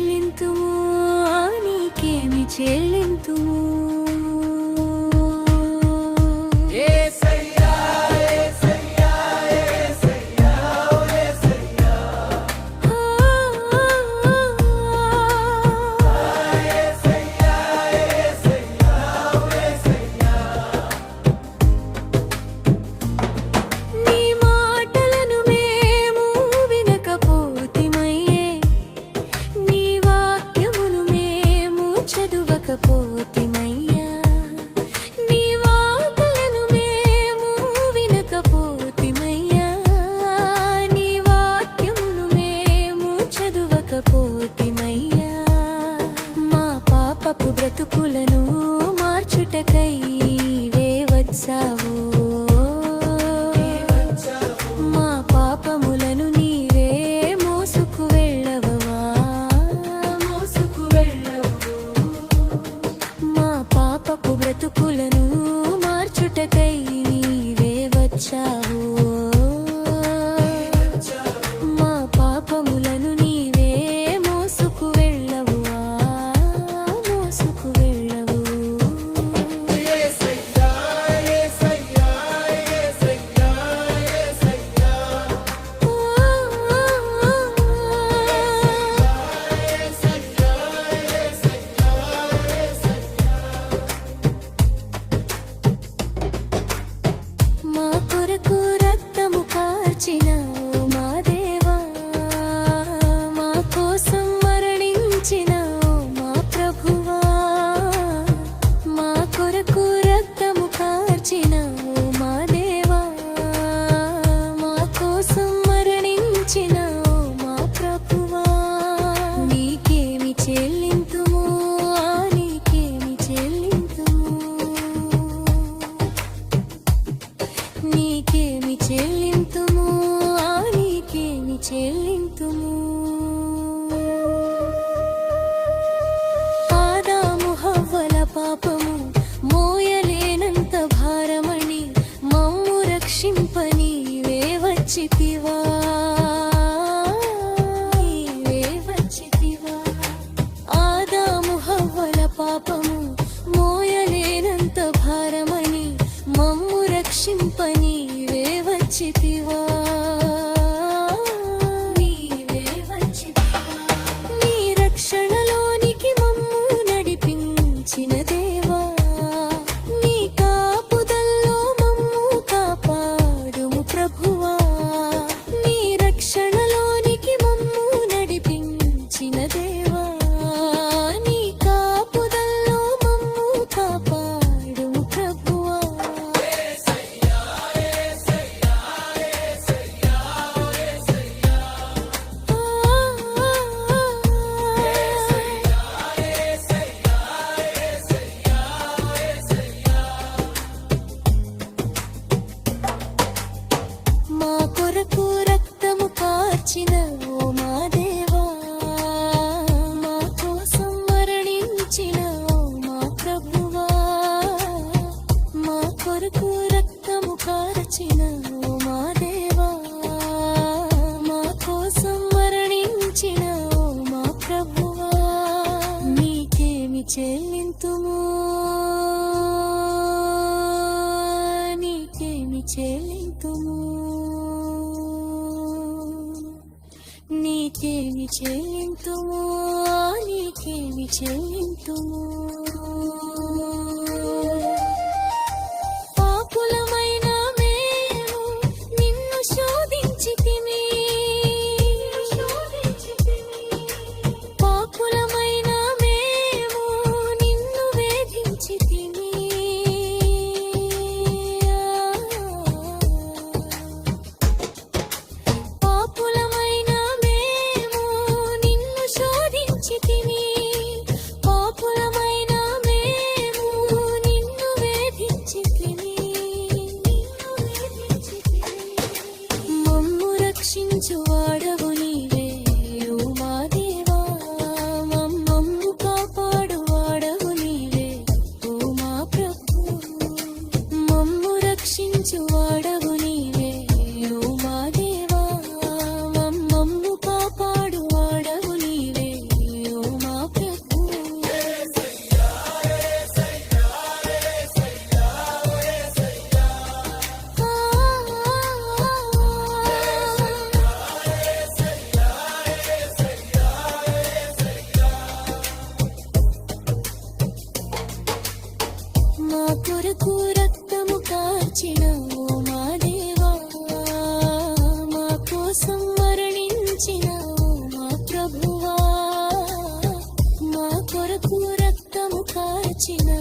చెల్లింతుము నీకేమి చెల్లింతుము బ్రతుకులను మార్చుటకై వచ్చావు మా పాపములను నీవే మోసుకు వెళ్ళవా మా పాపపు బ్రతుకులను మార్చుటకై నీవే వచ్చావు మా పాపములను నీవే మోసుకు మా దేవా మా కోసం మరణించినావు మా ప్రభువా మా కొరకు రక్తము కార్చినావు మా దేవా మా కోసం మరణించినావు మా ప్రభువా నీకేమి చెల్లింతుము నీకేమి చెల్లింతుము నీకేమి చెల్లింతుము చెల్లింతుము ఆదాము హవ్వల పాపము మోయలేనంత భారమణి మమ్ము రక్షింపని వచ్చితివా ఆదాము హవ్వల పాపము మోయలేనంత భారమణి మమ్ము రక్షింపని వచ్చితివా మా దేవా మా కోసం మరణించినావు మా ప్రభువా మా కొరకు రక్తము కార్చినావు మా దేవా మా కోసం మరణించినావు మా ప్రభువా నీకేమి చెల్లింతుము నీకేమి చెల్లింతుము నీకేమి చెల్లింతుము నీకేమి చెల్లింతుము పాపులమైన మేము నిన్ను శోధించితిమి పాపులమైన మేము నిన్ను వేధించితిమి పాపులమైన పిలిచిన